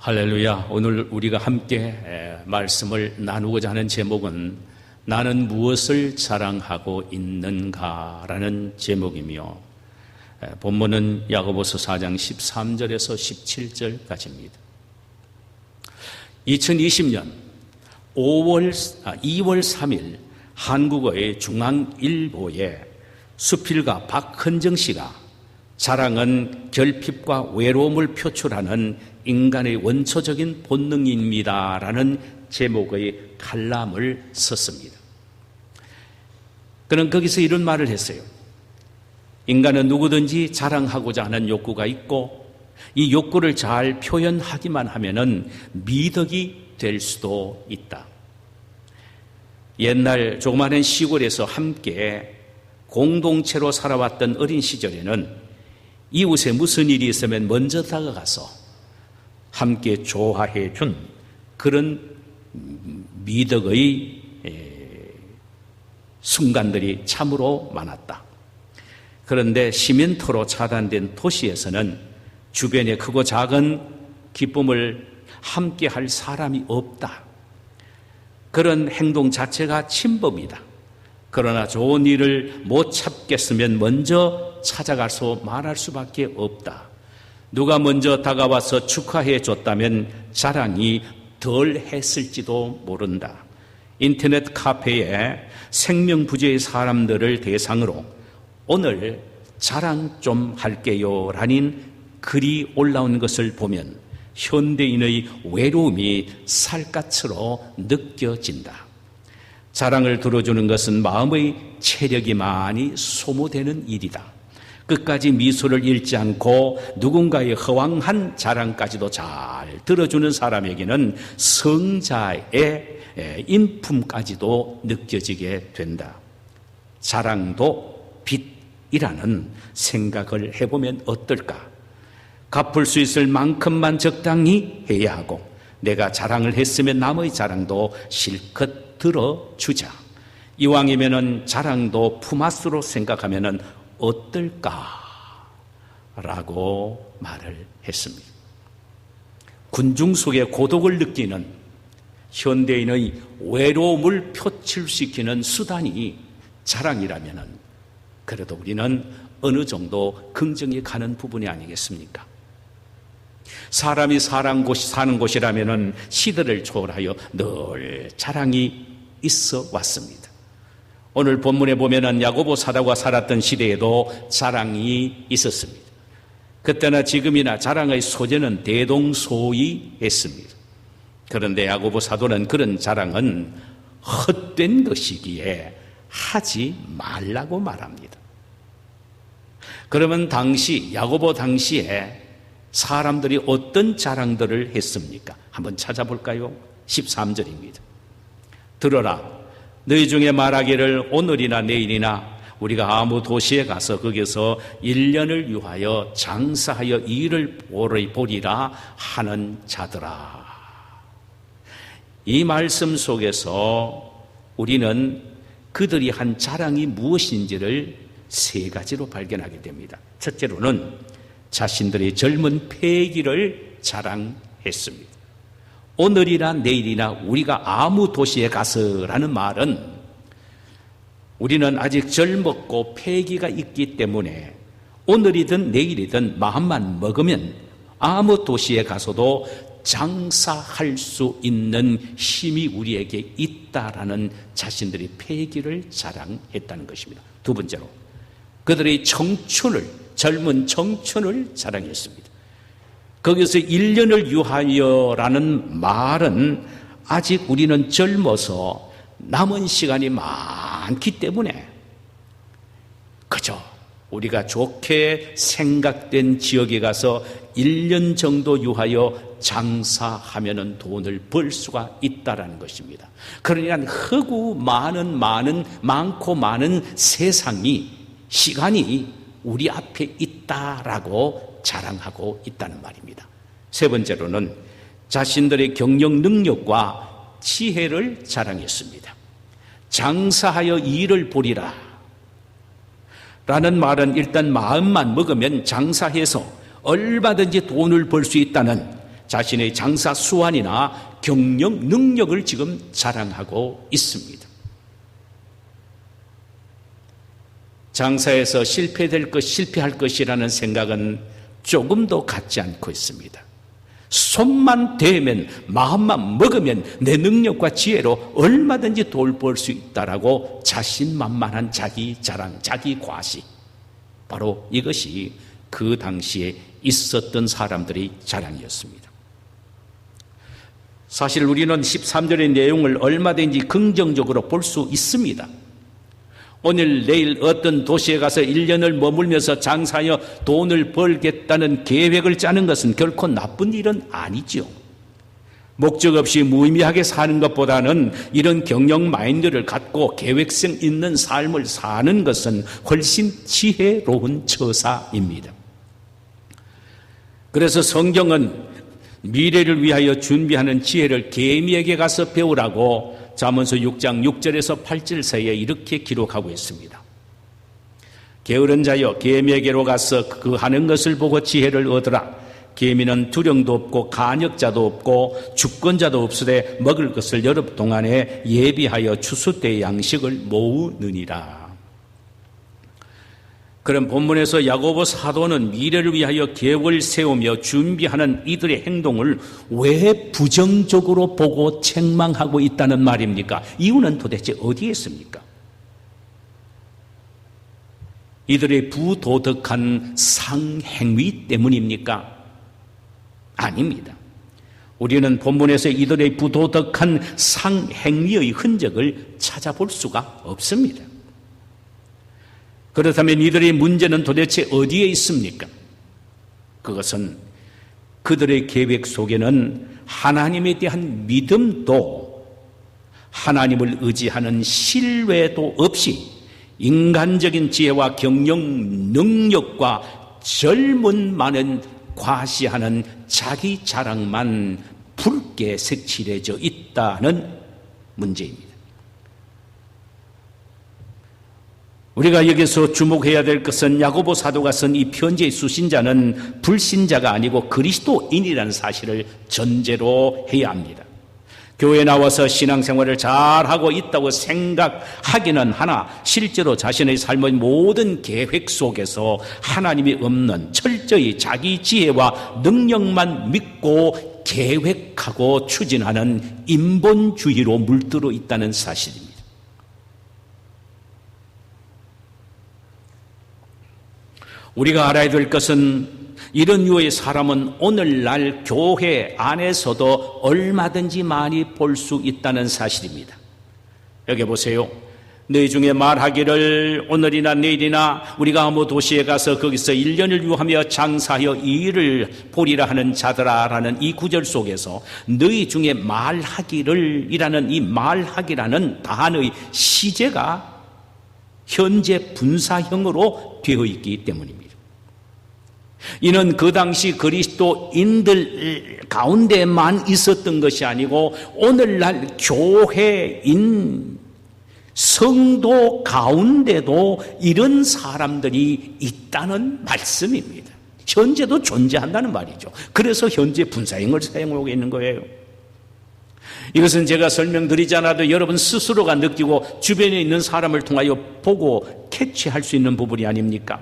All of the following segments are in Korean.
할렐루야. 오늘 우리가 함께 말씀을 나누고자 하는 제목은 나는 무엇을 자랑하고 있는가라는 제목이며, 본문은 야고보서 4장 13절에서 17절까지입니다. 2020년 2월 3일 한국어의 중앙일보에 수필가 박헌정 씨가 자랑은 결핍과 외로움을 표출하는 인간의 원초적인 본능입니다 라는 제목의 칼럼을 썼습니다. 그는 거기서 이런 말을 했어요. 인간은 누구든지 자랑하고자 하는 욕구가 있고 이 욕구를 잘 표현하기만 하면은 미덕이 될 수도 있다. 옛날 조그마한 시골에서 함께 공동체로 살아왔던 어린 시절에는 이웃에 무슨 일이 있으면 먼저 다가가서 함께 좋아해 준 그런 미덕의 순간들이 참으로 많았다. 그런데 시멘토로 차단된 도시에서는 주변에 크고 작은 기쁨을 함께 할 사람이 없다. 그런 행동 자체가 침범이다. 그러나 좋은 일을 못 찾겠으면 먼저 찾아가서 말할 수밖에 없다. 누가 먼저 다가와서 축하해 줬다면 자랑이 덜 했을지도 모른다. 인터넷 카페에 생명부재의 사람들을 대상으로 오늘 자랑 좀 할게요 라는 글이 올라온 것을 보면 현대인의 외로움이 살갗으로 느껴진다. 자랑을 들어주는 것은 마음의 체력이 많이 소모되는 일이다. 끝까지 미소를 잃지 않고 누군가의 허황한 자랑까지도 잘 들어주는 사람에게는 성자의 인품까지도 느껴지게 된다. 자랑도 빚이라는 생각을 해보면 어떨까? 갚을 수 있을 만큼만 적당히 해야 하고 내가 자랑을 했으면 남의 자랑도 실컷 들어주자. 이왕이면은 자랑도 품앗으로 생각하면은 어떨까라고 말을 했습니다. 군중 속의 고독을 느끼는 현대인의 외로움을 표출시키는 수단이 자랑이라면은 그래도 우리는 어느 정도 긍정이 가는 부분이 아니겠습니까? 사람이 사는 곳이라면은 시대를 초월하여 늘 자랑이 있어 왔습니다. 오늘 본문에 보면은 야고보 사도가 살았던 시대에도 자랑이 있었습니다. 그때나 지금이나 자랑의 소재는 대동소이했습니다. 그런데 야고보 사도는 그런 자랑은 헛된 것이기에 하지 말라고 말합니다. 그러면 야고보 당시에 사람들이 어떤 자랑들을 했습니까? 한번 찾아볼까요? 13절입니다. 들어라, 너희 중에 말하기를 오늘이나 내일이나 우리가 아무 도시에 가서 거기서 1년을 유하여 장사하여 일을 보리라 하는 자들아. 이 말씀 속에서 우리는 그들이 한 자랑이 무엇인지를 세 가지로 발견하게 됩니다. 첫째로는 자신들의 젊은 패기를 자랑했습니다. 오늘이나 내일이나 우리가 아무 도시에 가서라는 말은 우리는 아직 젊었고 패기가 있기 때문에 오늘이든 내일이든 마음만 먹으면 아무 도시에 가서도 장사할 수 있는 힘이 우리에게 있다라는 자신들의 패기를 자랑했다는 것입니다. 두 번째로 그들의 젊은 청춘을 자랑했습니다. 거기서 1년을 유하여라는 말은 아직 우리는 젊어서 남은 시간이 많기 때문에 그저 우리가 좋게 생각된 지역에 가서 1년 정도 유하여 장사하면 돈을 벌 수가 있다라는 것입니다. 그러니까 많고 많은 세상이 시간이 우리 앞에 있다라고 자랑하고 있다는 말입니다. 세 번째로는 자신들의 경영 능력과 지혜를 자랑했습니다. 장사하여 일을 보리라 라는 말은 일단 마음만 먹으면 장사해서 얼마든지 돈을 벌 수 있다는 자신의 장사 수완이나 경영 능력을 지금 자랑하고 있습니다. 장사에서 실패할 것이라는 생각은 조금도 갖지 않고 있습니다. 손만 대면, 마음만 먹으면 내 능력과 지혜로 얼마든지 돈 벌 수 있다라고 자신만만한 자기 자랑, 자기 과시. 바로 이것이 그 당시에 있었던 사람들의 자랑이었습니다. 사실 우리는 13절의 내용을 얼마든지 긍정적으로 볼 수 있습니다. 오늘 내일 어떤 도시에 가서 1년을 머물면서 장사하여 돈을 벌겠다는 계획을 짜는 것은 결코 나쁜 일은 아니죠. 목적 없이 무의미하게 사는 것보다는 이런 경영 마인드를 갖고 계획성 있는 삶을 사는 것은 훨씬 지혜로운 처사입니다. 그래서 성경은 미래를 위하여 준비하는 지혜를 개미에게 가서 배우라고 잠언서 6장 6절에서 8절 사이에 이렇게 기록하고 있습니다. 게으른 자여 개미에게로 가서 그 하는 것을 보고 지혜를 얻으라. 개미는 두령도 없고 간역자도 없고 주권자도 없으되 먹을 것을 여름 동안에 예비하여 추수 때의 양식을 모으느니라. 그럼 본문에서 야고보 사도는 미래를 위하여 계획을 세우며 준비하는 이들의 행동을 왜 부정적으로 보고 책망하고 있다는 말입니까? 이유는 도대체 어디에 있습니까? 이들의 부도덕한 상행위 때문입니까? 아닙니다. 우리는 본문에서 이들의 부도덕한 상행위의 흔적을 찾아볼 수가 없습니다. 그렇다면 이들의 문제는 도대체 어디에 있습니까? 그것은 그들의 계획 속에는 하나님에 대한 믿음도 하나님을 의지하는 신뢰도 없이 인간적인 지혜와 경영 능력과 젊은 많은 과시하는 자기 자랑만 붉게 색칠해져 있다는 문제입니다. 우리가 여기서 주목해야 될 것은 야고보 사도가 쓴 이 편지의 수신자는 불신자가 아니고 그리스도인이라는 사실을 전제로 해야 합니다. 교회에 나와서 신앙생활을 잘하고 있다고 생각하기는 하나 실제로 자신의 삶의 모든 계획 속에서 하나님이 없는 철저히 자기 지혜와 능력만 믿고 계획하고 추진하는 인본주의로 물들어 있다는 사실입니다. 우리가 알아야 될 것은 이런 유의 사람은 오늘날 교회 안에서도 얼마든지 많이 볼 수 있다는 사실입니다. 여기 보세요. 너희 중에 말하기를 오늘이나 내일이나 우리가 아무 도시에 가서 거기서 1년을 유하며 장사하여 이익을 보리라 하는 자들아라는 이 구절 속에서 너희 중에 말하기를 이라는 이 말하기라는 단어의 시제가 현재 분사형으로 되어 있기 때문입니다. 이는 그 당시 그리스도인들 가운데만 있었던 것이 아니고 오늘날 교회인 성도 가운데도 이런 사람들이 있다는 말씀입니다. 현재도 존재한다는 말이죠. 그래서 현재 분사형을 사용하고 있는 거예요. 이것은 제가 설명드리지 않아도 여러분 스스로가 느끼고 주변에 있는 사람을 통하여 보고 캐치할 수 있는 부분이 아닙니까?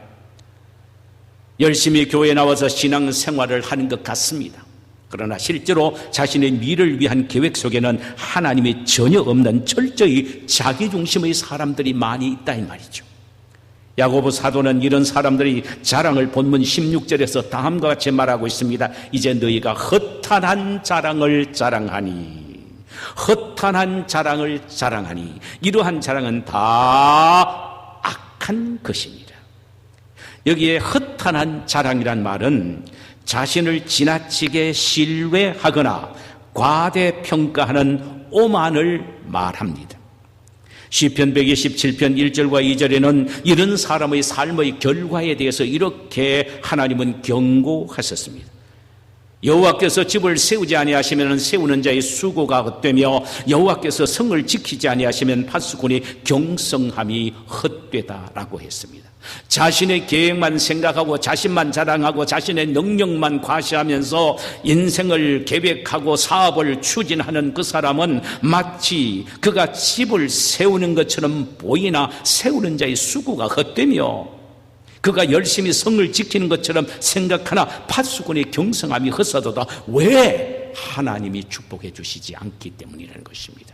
열심히 교회에 나와서 신앙생활을 하는 것 같습니다. 그러나 실제로 자신의 미래를 위한 계획 속에는 하나님이 전혀 없는 철저히 자기중심의 사람들이 많이 있다 이 말이죠. 야고보 사도는 이런 사람들이 자랑을 본문 16절에서 다음과 같이 말하고 있습니다. 이제 너희가 허탄한 자랑을 자랑하니 허탄한 자랑을 자랑하니 이러한 자랑은 다 악한 것입니다. 여기에 허탄한 자랑이란 말은 자신을 지나치게 신뢰하거나 과대평가하는 오만을 말합니다. 시편 127편 1절과 2절에는 이런 사람의 삶의 결과에 대해서 이렇게 하나님은 경고하셨습니다. 여호와께서 집을 세우지 아니하시면 세우는 자의 수고가 헛되며 여호와께서 성을 지키지 아니하시면 파수꾼의 경성함이 헛되다라고 했습니다. 자신의 계획만 생각하고 자신만 자랑하고 자신의 능력만 과시하면서 인생을 계획하고 사업을 추진하는 그 사람은 마치 그가 집을 세우는 것처럼 보이나 세우는 자의 수고가 헛되며 그가 열심히 성을 지키는 것처럼 생각하나 파수꾼의 경성함이 헛되도다. 왜? 하나님이 축복해 주시지 않기 때문이라는 것입니다.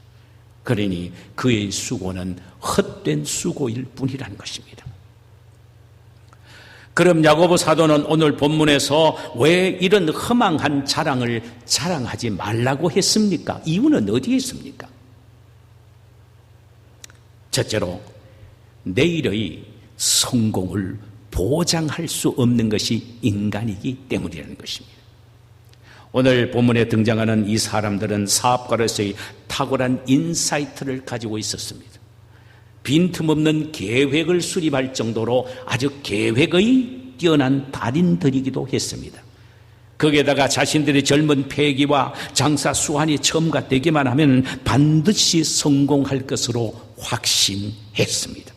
그러니 그의 수고는 헛된 수고일 뿐이라는 것입니다. 그럼 야고보 사도는 오늘 본문에서 왜 이런 허망한 자랑을 자랑하지 말라고 했습니까? 이유는 어디에 있습니까? 첫째로 내일의 성공을 보장할 수 없는 것이 인간이기 때문이라는 것입니다. 오늘 본문에 등장하는 이 사람들은 사업가로서의 탁월한 인사이트를 가지고 있었습니다. 빈틈없는 계획을 수립할 정도로 아주 계획의 뛰어난 달인들이기도 했습니다. 거기에다가 자신들의 젊은 패기와 장사 수완이 첨가되기만 하면 반드시 성공할 것으로 확신했습니다.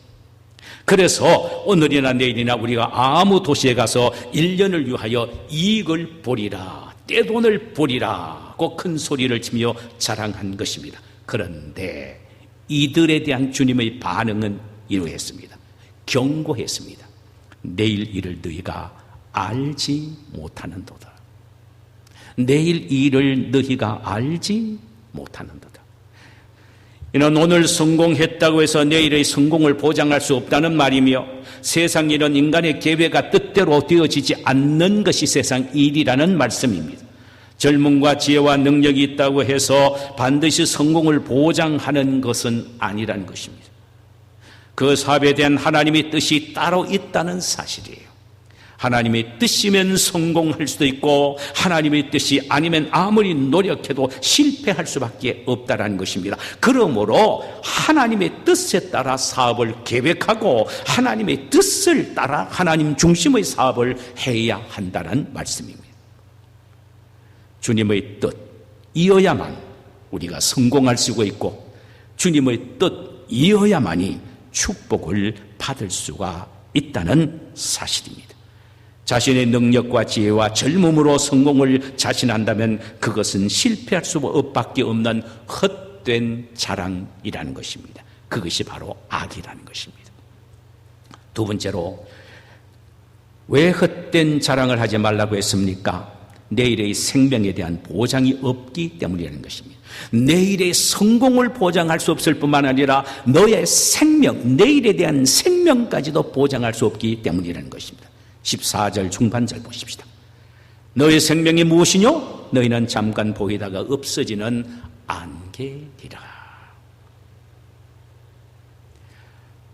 그래서 오늘이나 내일이나 우리가 아무 도시에 가서 1년을 위하여 이익을 보리라, 떼돈을 보리라고 큰 소리를 치며 자랑한 것입니다. 그런데 이들에 대한 주님의 반응은 이러했습니다. 경고했습니다. 내일 일을 너희가 알지 못하는도다. 내일 일을 너희가 알지 못하는도다. 이는 오늘 성공했다고 해서 내일의 성공을 보장할 수 없다는 말이며 세상 일은 인간의 계획과 뜻대로 되어지지 않는 것이 세상 일이라는 말씀입니다. 젊음과 지혜와 능력이 있다고 해서 반드시 성공을 보장하는 것은 아니라는 것입니다. 그 사업에 대한 하나님의 뜻이 따로 있다는 사실이에요. 하나님의 뜻이면 성공할 수도 있고 하나님의 뜻이 아니면 아무리 노력해도 실패할 수밖에 없다는 것입니다. 그러므로 하나님의 뜻에 따라 사업을 계획하고 하나님의 뜻을 따라 하나님 중심의 사업을 해야 한다는 말씀입니다. 주님의 뜻이어야만 우리가 성공할 수가 있고 주님의 뜻이어야만이 축복을 받을 수가 있다는 사실입니다. 자신의 능력과 지혜와 젊음으로 성공을 자신한다면 그것은 실패할 수밖에 없는 헛된 자랑이라는 것입니다. 그것이 바로 악이라는 것입니다. 두 번째로 왜 헛된 자랑을 하지 말라고 했습니까? 내일의 생명에 대한 보장이 없기 때문이라는 것입니다. 내일의 성공을 보장할 수 없을 뿐만 아니라 너의 생명, 내일에 대한 생명까지도 보장할 수 없기 때문이라는 것입니다. 14절 중반절 보십시다. 너의 생명이 무엇이뇨? 너희는 잠깐 보이다가 없어지는 안개니라.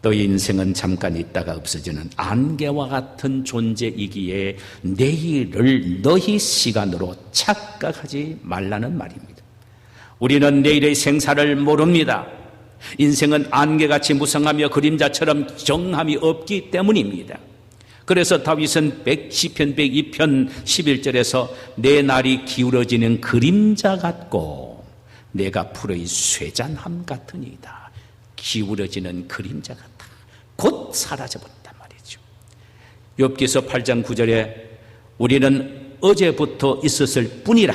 너희 인생은 잠깐 있다가 없어지는 안개와 같은 존재이기에 내일을 너희 시간으로 착각하지 말라는 말입니다. 우리는 내일의 생사를 모릅니다. 인생은 안개같이 무성하며 그림자처럼 정함이 없기 때문입니다. 그래서 다윗은 시편 102편 11절에서 내 날이 기울어지는 그림자 같고 내가 풀의 쇠잔함 같으니이다. 기울어지는 그림자 같다. 곧 사라져버린단 말이죠. 욥기서 8장 9절에 우리는 어제부터 있었을 뿐이라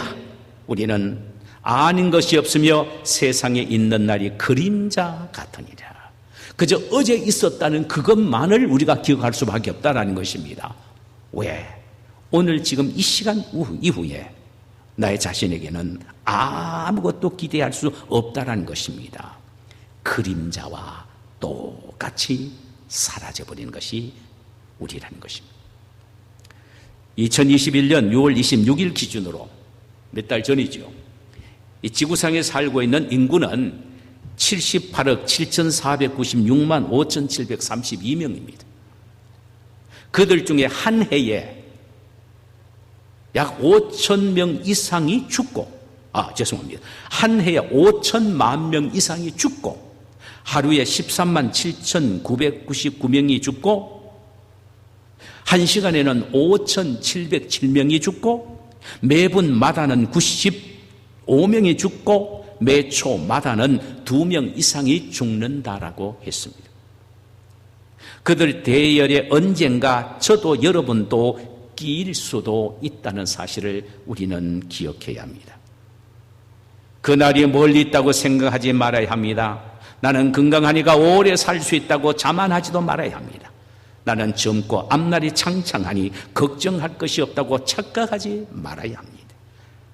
우리는 아닌 것이 없으며 세상에 있는 날이 그림자 같으니라. 그저 어제 있었다는 그것만을 우리가 기억할 수밖에 없다는 것입니다. 왜? 오늘 지금 이 시간 이후에 나의 자신에게는 아무것도 기대할 수 없다는 것입니다. 그림자와 똑같이 사라져버리는 것이 우리라는 것입니다. 2021년 6월 26일 기준으로 몇 달 전이죠. 이 지구상에 살고 있는 인구는 78억 7,496만 5,732명입니다. 그들 중에 한 해에 약 5,000명 이상이 죽고, 한 해에 5천만 명 이상이 죽고, 하루에 13만 7,999명이 죽고, 한 시간에는 5,707명이 죽고, 매분 마다는 95명이 죽고 매초 마다는 2명 이상이 죽는다라고 했습니다. 그들 대열에 언젠가 저도 여러분도 끼일 수도 있다는 사실을 우리는 기억해야 합니다. 그날이 멀리 있다고 생각하지 말아야 합니다. 나는 건강하니까 오래 살 수 있다고 자만하지도 말아야 합니다. 나는 젊고 앞날이 창창하니 걱정할 것이 없다고 착각하지 말아야 합니다.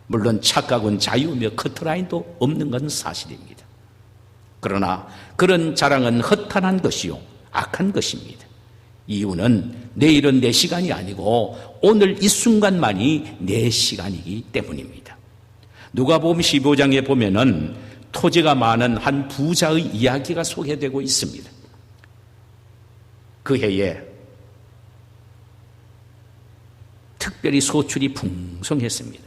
물론 착각은 자유며 커트라인도 없는 건 사실입니다. 그러나 그런 자랑은 허탄한 것이요 악한 것입니다. 이유는 내일은 내 시간이 아니고 오늘 이 순간만이 내 시간이기 때문입니다. 누가복음 15장에 보면은 토지가 많은 한 부자의 이야기가 소개되고 있습니다. 그 해에 특별히 소출이 풍성했습니다.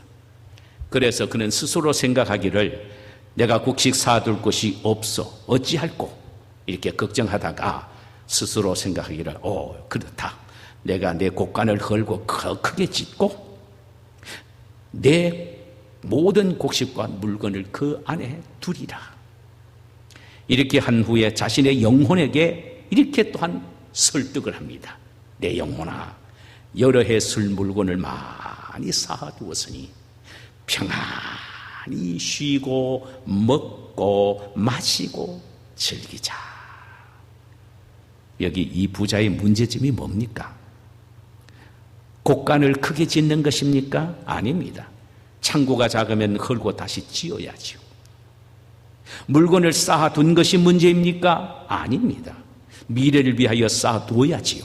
그래서 그는 스스로 생각하기를 내가 곡식 사둘 곳이 없어 어찌할꼬 이렇게 걱정하다가 스스로 생각하기를 그렇다. 내가 내 곡간을 헐고 크게 짓고 내 모든 곡식과 물건을 그 안에 두리라. 이렇게 한 후에 자신의 영혼에게 이렇게 또한 설득을 합니다. 내 영혼아, 여러 해 쓸 물건을 많이 쌓아두었으니 평안히 쉬고 먹고 마시고 즐기자. 여기 이 부자의 문제점이 뭡니까? 곡간을 크게 짓는 것입니까? 아닙니다. 창고가 작으면 헐고 다시 지어야지요. 물건을 쌓아둔 것이 문제입니까? 아닙니다. 미래를 위하여 쌓아두어야지요.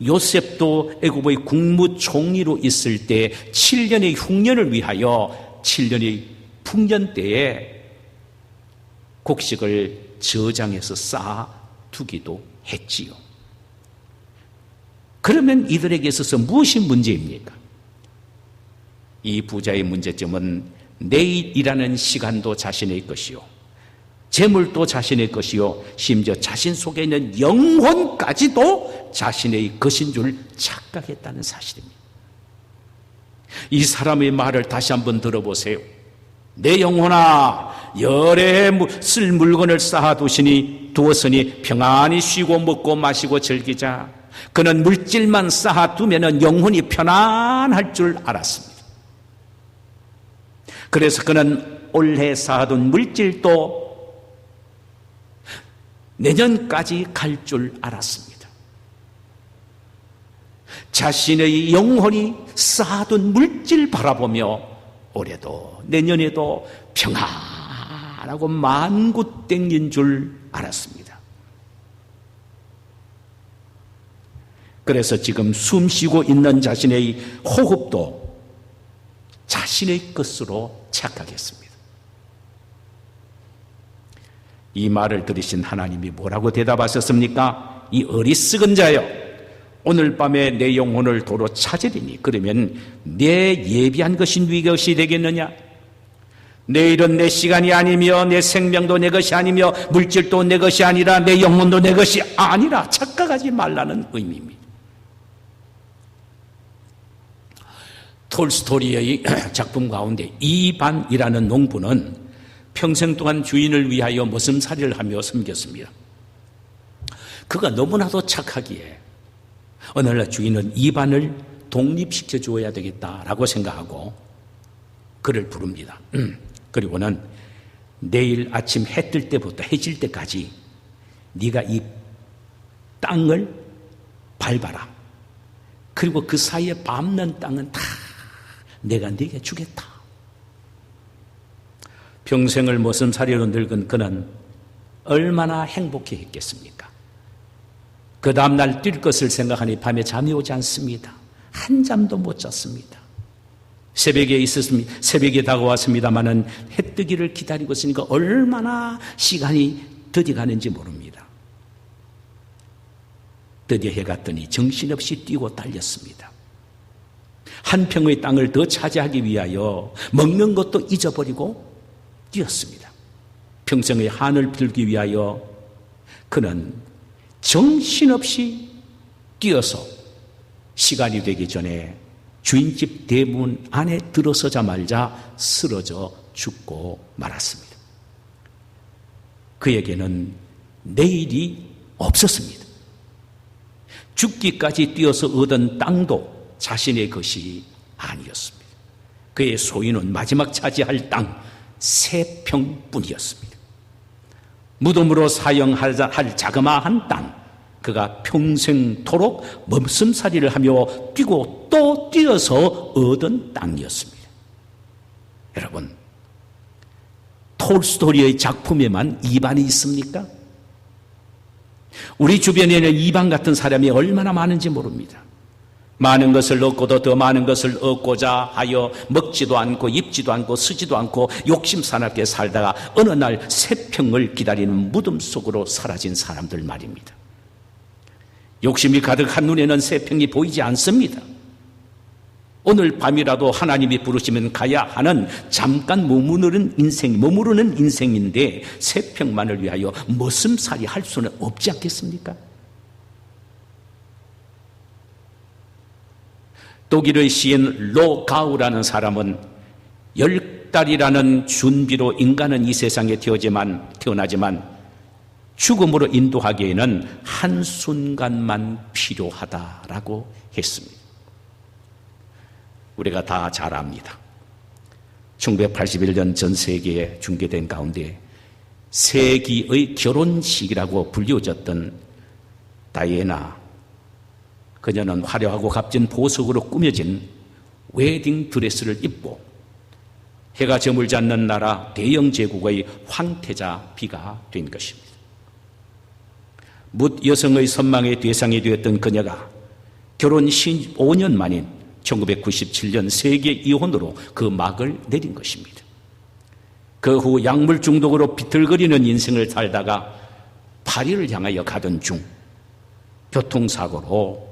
요셉도 애굽의 국무총리로 있을 때 7년의 흉년을 위하여 7년의 풍년 때에 곡식을 저장해서 쌓아두기도 했지요. 그러면 이들에게 있어서 무엇이 문제입니까? 이 부자의 문제점은 내일이라는 시간도 자신의 것이요, 재물도 자신의 것이요, 심지어 자신 속에 있는 영혼까지도 자신의 것인 줄 착각했다는 사실입니다. 이 사람의 말을 다시 한번 들어보세요. 내 영혼아, 여러 해 쓸 물건을 두었으니 평안히 쉬고 먹고 마시고 즐기자. 그는 물질만 쌓아두면 영혼이 편안할 줄 알았습니다. 그래서 그는 올해 쌓아둔 물질도 내년까지 갈 줄 알았습니다. 자신의 영혼이 쌓아둔 물질 바라보며 올해도 내년에도 평안하고 만구땡인 줄 알았습니다. 그래서 지금 숨 쉬고 있는 자신의 호흡도 자신의 것으로 착각했습니다. 이 말을 들으신 하나님이 뭐라고 대답하셨습니까? 이 어리석은 자여, 오늘 밤에 내 영혼을 도로 찾으리니 그러면 내 예비한 것이 네 것이 되겠느냐? 내일은 내 시간이 아니며 내 생명도 내 것이 아니며 물질도 내 것이 아니라 내 영혼도 내 것이 아니라 착각하지 말라는 의미입니다. 톨스토이의 작품 가운데 이반이라는 농부는 평생 동안 주인을 위하여 머슴살이를 하며 섬겼습니다. 그가 너무나도 착하기에 어느 날 주인은 이반을 독립시켜 주어야 되겠다라고 생각하고 그를 부릅니다. 그리고는 내일 아침 해 뜰 때부터 해질 때까지 네가 이 땅을 밟아라. 그리고 그 사이에 밟는 땅은 다 내가 네게 주겠다. 평생을 머슴살이로 늙은 그는 얼마나 행복해 했겠습니까? 그 다음날 뛸 것을 생각하니 밤에 잠이 오지 않습니다. 한 잠도 못 잤습니다. 새벽에 다가왔습니다마는 해 뜨기를 기다리고 있으니까 얼마나 시간이 더디 가는지 모릅니다. 드디어 해가 뜨니 정신없이 뛰고 달렸습니다. 한 평의 땅을 더 차지하기 위하여 먹는 것도 잊어버리고 뛰었습니다. 평생의 한을 빌기 위하여 그는 정신없이 뛰어서 시간이 되기 전에 주인집 대문 안에 들어서자마자 쓰러져 죽고 말았습니다. 그에게는 내일이 없었습니다. 죽기까지 뛰어서 얻은 땅도 자신의 것이 아니었습니다. 그의 소유는 마지막 차지할 땅 3평뿐이었습니다. 무덤으로 사용할 자그마한 땅, 그가 평생토록 머슴살이를 하며 뛰고 또 뛰어서 얻은 땅이었습니다. 여러분, 톨스토이의 작품에만 이반이 있습니까? 우리 주변에는 이반 같은 사람이 얼마나 많은지 모릅니다. 많은 것을 얻고도 더 많은 것을 얻고자 하여 먹지도 않고 입지도 않고 쓰지도 않고 욕심사납게 살다가 어느 날 새평을 기다리는 무덤 속으로 사라진 사람들 말입니다. 욕심이 가득한 눈에는 새평이 보이지 않습니다. 오늘 밤이라도 하나님이 부르시면 가야 하는 잠깐 머무르는 인생인데 새평만을 위하여 머슴살이 할 수는 없지 않겠습니까? 독일의 시인 로가우라는 사람은 10달이라는 준비로 인간은 이 세상에 태어나지만 죽음으로 인도하기에는 한순간만 필요하다라고 했습니다. 우리가 다 잘 압니다. 1981년 전 세계에 중계된 가운데 세기의 결혼식이라고 불려졌던 다이애나, 그녀는 화려하고 값진 보석으로 꾸며진 웨딩 드레스를 입고 해가 저물지 않는 나라 대영 제국의 황태자 비가 된 것입니다. 묻 여성의 선망의 대상이 되었던 그녀가 결혼 15년 만인 1997년 세계 이혼으로 그 막을 내린 것입니다. 그 후 약물 중독으로 비틀거리는 인생을 살다가 파리를 향하여 가던 중 교통사고로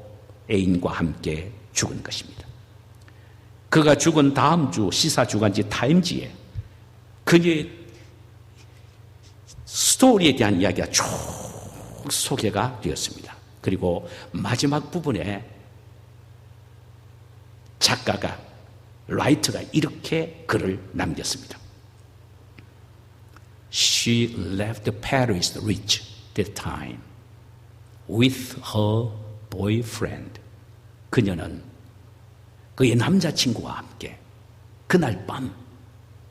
애인과 함께 죽은 것입니다. 그가 죽은 다음 주 시사주간지 타임지에 그녀의 스토리에 대한 이야기가 쭉 소개가 되었습니다. 그리고 마지막 부분에 작가가 라이트가 이렇게 글을 남겼습니다. She left Paris rich that time with her boyfriend. 그녀는 그의 남자친구와 함께 그날 밤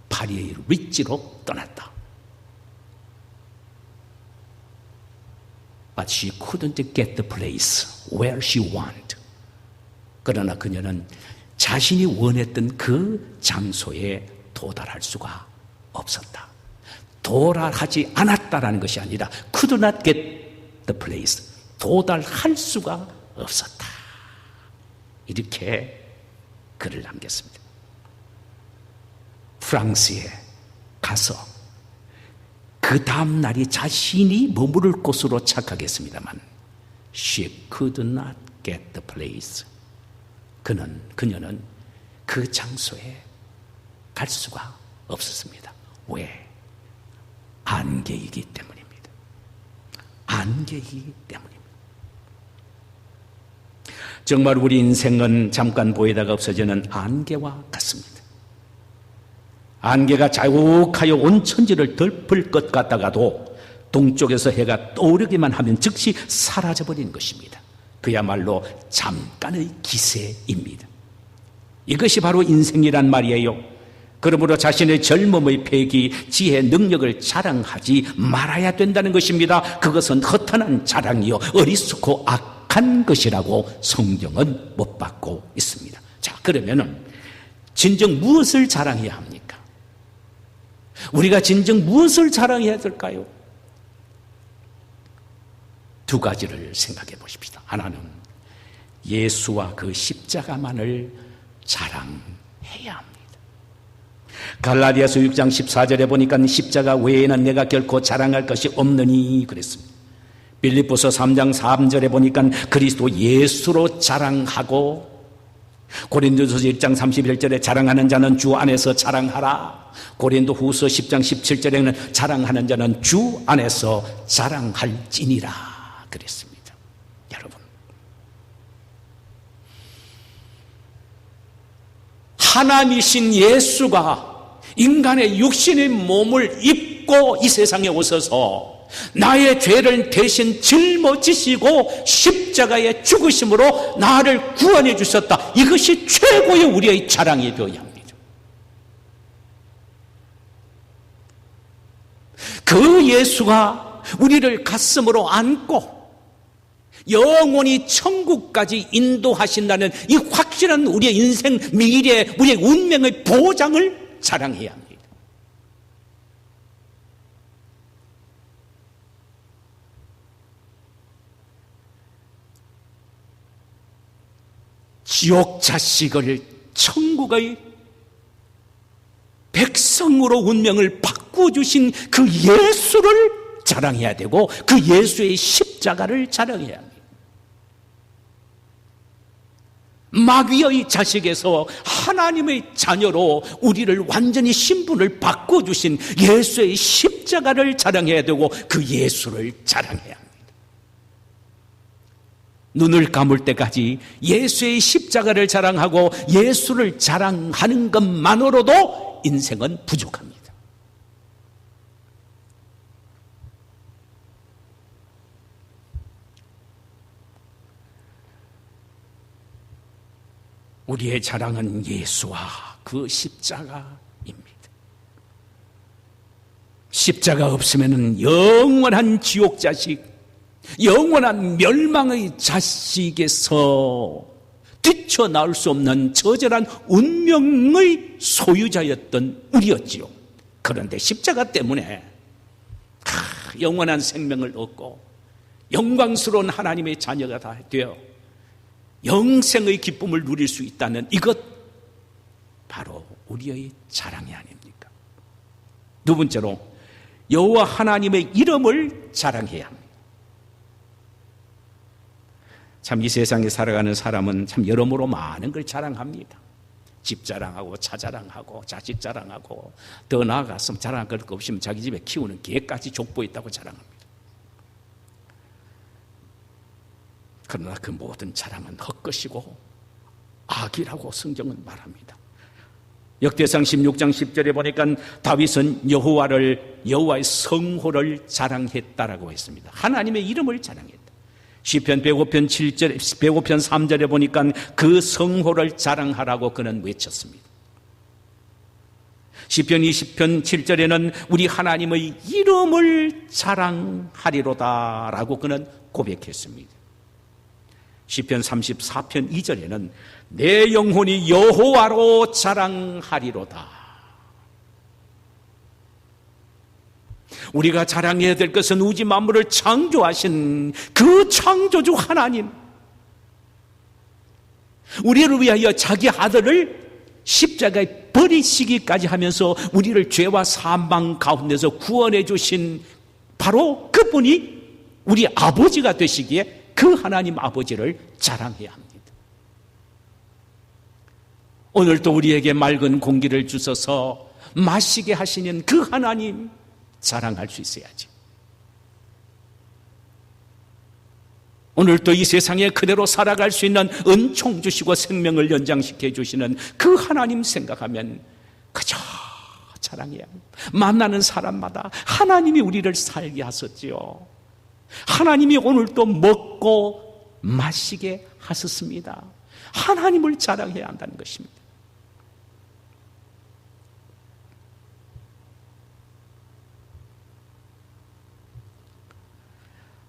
파리의 리치로 떠났다. But she couldn't get the place where she wanted. 그러나 그녀는 자신이 원했던 그 장소에 도달할 수가 없었다. 도달하지 않았다라는 것이 아니라 could not get the place. 도달할 수가 없었다. 이렇게 글을 남겼습니다. 프랑스에 가서 그 다음 날이 자신이 머무를 곳으로 착각했습니다만 she could not get the place. 그녀는 그 장소에 갈 수가 없었습니다. 왜? 안개이기 때문입니다. 안개이기 때문입니다. 정말 우리 인생은 잠깐 보이다가 없어지는 안개와 같습니다. 안개가 자욱하여 온 천지를 덮을 것 같다가도 동쪽에서 해가 떠오르기만 하면 즉시 사라져버리는 것입니다. 그야말로 잠깐의 기세입니다. 이것이 바로 인생이란 말이에요. 그러므로 자신의 젊음의 패기, 지혜, 능력을 자랑하지 말아야 된다는 것입니다. 그것은 허탄한 자랑이요 어리석고 악한 것이라고 성경은 못 받고 있습니다. 자, 그러면은 진정 무엇을 자랑해야 합니까? 우리가 진정 무엇을 자랑해야 될까요? 두 가지를 생각해 보십시다. 하나는 예수와 그 십자가만을 자랑해야 합니다. 갈라디아서 6장 14절에 보니까 십자가 외에는 내가 결코 자랑할 것이 없느니 그랬습니다. 빌립보서 3장 3절에 보니까 그리스도 예수로 자랑하고, 고린도후서 1장 31절에 자랑하는 자는 주 안에서 자랑하라. 고린도후서 10장 17절에는 자랑하는 자는 주 안에서 자랑할지니라 그랬습니다. 여러분, 하나님이신 예수가 인간의 육신의 몸을 입고 이 세상에 오셔서 나의 죄를 대신 짊어지시고 십자가에 죽으심으로 나를 구원해 주셨다. 이것이 최고의 우리의 자랑이 되어야 합니다. 그 예수가 우리를 가슴으로 안고 영원히 천국까지 인도하신다는 이 확실한 우리의 인생 미래, 우리의 운명의 보장을 자랑해야 합니다. 지옥 자식을 천국의 백성으로 운명을 바꿔주신 그 예수를 자랑해야 되고 그 예수의 십자가를 자랑해야 합니다. 마귀의 자식에서 하나님의 자녀로 우리를 완전히 신분을 바꿔주신 예수의 십자가를 자랑해야 되고 그 예수를 자랑해야 합니다. 눈을 감을 때까지 예수의 십자가를 자랑하고 예수를 자랑하는 것만으로도 인생은 부족합니다. 우리의 자랑은 예수와 그 십자가입니다. 십자가 없으면 영원한 지옥 자식, 영원한 멸망의 자식에서 뛰쳐나올 수 없는 처절한 운명의 소유자였던 우리였지요. 그런데 십자가 때문에 영원한 생명을 얻고 영광스러운 하나님의 자녀가 다 되어 영생의 기쁨을 누릴 수 있다는 이것 바로 우리의 자랑이 아닙니까? 두 번째로 여호와 하나님의 이름을 자랑해야 합니다. 참 이 세상에 살아가는 사람은 참 여러모로 많은 걸 자랑합니다. 집 자랑하고 차 자랑하고 자식 자랑하고 더 나아가서 자랑할 것 없으면 자기 집에 키우는 개까지 족보있다고 자랑합니다. 그러나 그 모든 자랑은 헛것이고 악이라고 성경은 말합니다. 역대상 16장 10절에 보니까 다윗은 여호와의 성호를 자랑했다라고 했습니다. 하나님의 이름을 자랑했다. 시편 105편 7절, 105편 3절에 보니까 그 성호를 자랑하라고 그는 외쳤습니다. 시편 20편 7절에는 우리 하나님의 이름을 자랑하리로다라고 그는 고백했습니다. 시편 34편 2절에는 내 영혼이 여호와로 자랑하리로다. 우리가 자랑해야 될 것은 우주 만물을 창조하신 그 창조주 하나님, 우리를 위하여 자기 아들을 십자가에 버리시기까지 하면서 우리를 죄와 사망 가운데서 구원해 주신 바로 그분이 우리 아버지가 되시기에 그 하나님 아버지를 자랑해야 합니다. 오늘도 우리에게 맑은 공기를 주셔서 마시게 하시는 그 하나님 자랑할 수 있어야지. 오늘도 이 세상에 그대로 살아갈 수 있는 은총 주시고 생명을 연장시켜 주시는 그 하나님 생각하면 그저 자랑해야 합니다. 만나는 사람마다 하나님이 우리를 살게 하셨지요. 하나님이 오늘도 먹고 마시게 하셨습니다. 하나님을 자랑해야 한다는 것입니다.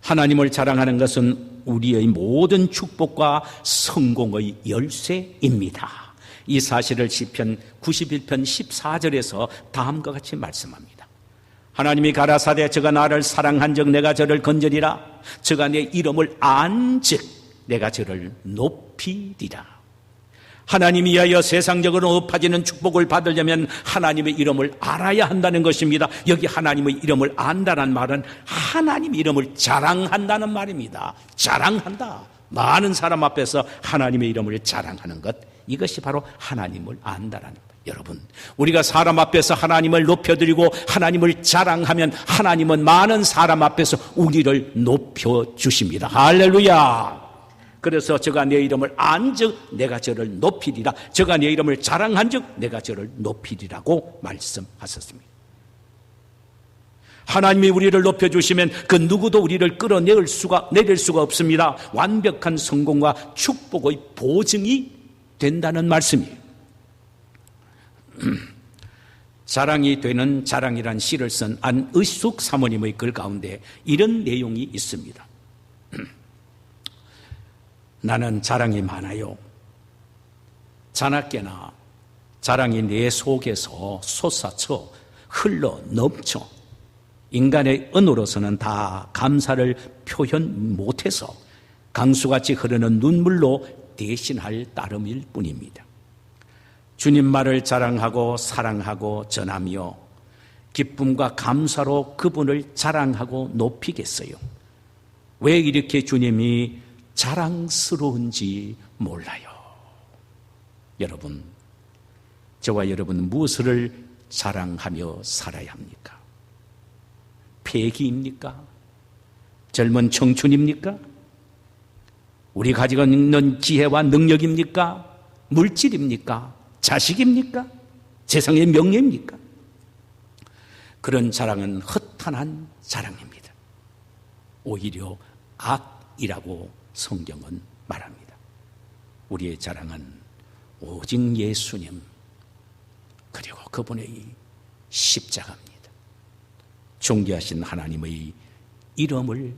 하나님을 자랑하는 것은 우리의 모든 축복과 성공의 열쇠입니다. 이 사실을 시편 91편 14절에서 다음과 같이 말씀합니다. 하나님이 가라사대 저가 나를 사랑한 적 내가 저를 건져리라. 저가 내 이름을 안즉 내가 저를 높이리라. 하나님이 위하여 세상적으로 높아지는 축복을 받으려면 하나님의 이름을 알아야 한다는 것입니다. 여기 하나님의 이름을 안다는 말은 하나님 이름을 자랑한다는 말입니다. 자랑한다. 많은 사람 앞에서 하나님의 이름을 자랑하는 것, 이것이 바로 하나님을 안다라는 것. 여러분, 우리가 사람 앞에서 하나님을 높여드리고 하나님을 자랑하면 하나님은 많은 사람 앞에서 우리를 높여주십니다. 할렐루야. 그래서 저가 내 이름을 안즉 내가 저를 높이리라. 저가 내 이름을 자랑한즉 내가 저를 높이리라고 말씀하셨습니다. 하나님이 우리를 높여주시면 그 누구도 우리를 끌어내릴 수가 없습니다. 완벽한 성공과 축복의 보증이 된다는 말씀이에요. 자랑이 되는 자랑이란 시를 쓴 안의숙 사모님의 글 가운데 이런 내용이 있습니다. 나는 자랑이 많아요. 자나깨나 자랑이 내 속에서 솟아쳐 흘러 넘쳐 인간의 언어로서는 다 감사를 표현 못해서 강수같이 흐르는 눈물로 대신할 따름일 뿐입니다. 주님 말을 자랑하고 사랑하고 전하며 기쁨과 감사로 그분을 자랑하고 높이겠어요. 왜 이렇게 주님이 자랑스러운지 몰라요. 여러분, 저와 여러분은 무엇을 자랑하며 살아야 합니까? 패기입니까? 젊은 청춘입니까? 우리 가지고 있는 지혜와 능력입니까? 물질입니까? 자식입니까? 세상의 명예입니까? 그런 자랑은 허탄한 자랑입니다. 오히려 악이라고 성경은 말합니다. 우리의 자랑은 오직 예수님 그리고 그분의 십자가입니다. 존귀하신 하나님의 이름을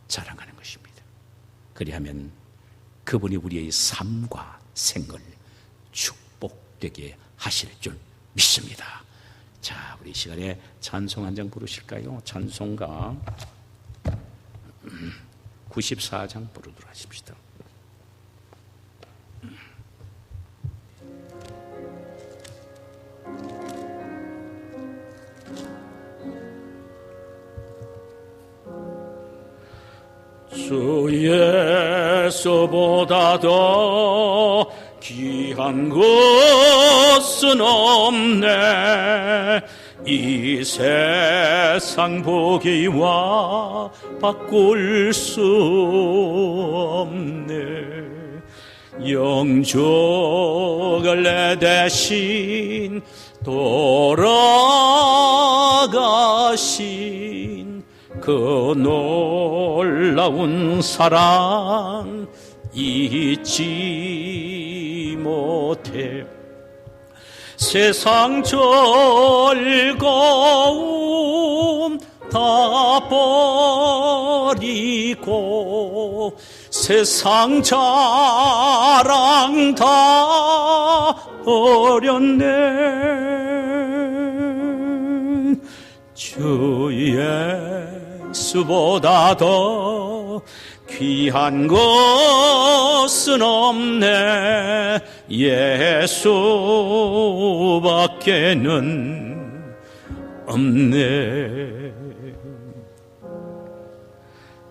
자랑하는 것입니다. 그리하면 그분이 우리의 삶과 생을 축복되게 하실 줄 믿습니다. 자, 우리 이 시간에 찬송 한 장 부르실까요? 찬송가 94장 부르도록 하십시다. 주 예수보다 더 귀한 것은 없네. 이 세상 보기와 바꿀 수 없네. 영족을 내 대신 돌아가신 그 놀라운 사랑 잊지 못해. 세상 즐거움 다 버리고 세상 자랑 다 버렸네. 주 예수보다 더 귀한 것은 없네. 예수밖에는 없네.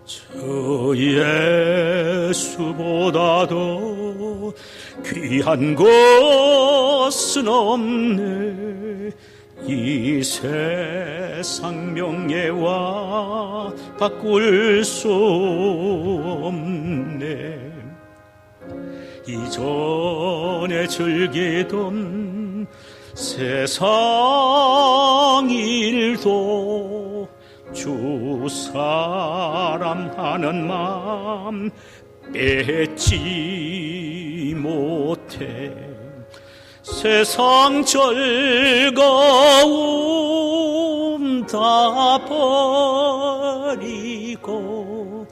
주 예수보다 더 귀한 것은 없네. 이 세상 명예와 바꿀 수 없네. 이전에 즐기던 세상 일도 주 사람 하는 마음 뺏지 못해. 세상 즐거움 다 버리고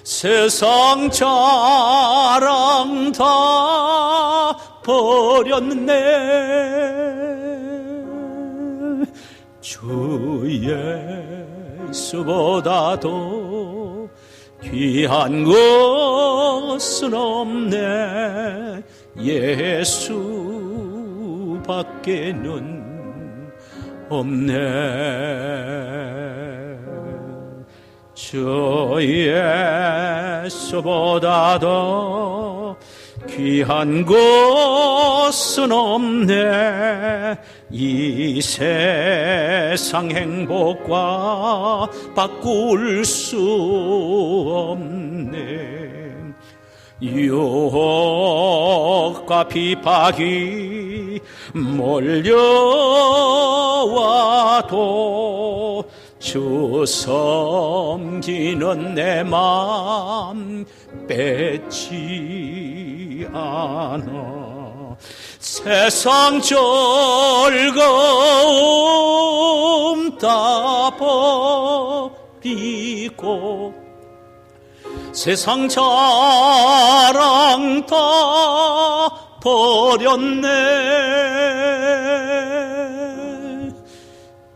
세상 자랑 다 버렸네. 주 예수보다 더 귀한 것은 없네. 예수밖에는 없네. 주 예수보다 더 귀한 것은 없네. 이 세상 행복과 바꿀 수 없네. 유혹과 비박이 몰려와도 주 섬기는 내 맘 뺏지 않아. 세상 즐거움 다 버리고 세상 자랑 다 버렸네.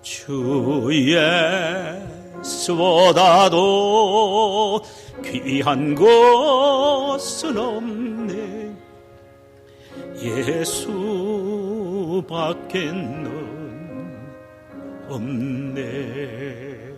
주 예수보다도 귀한 것은 없네. 예수밖에는 없네.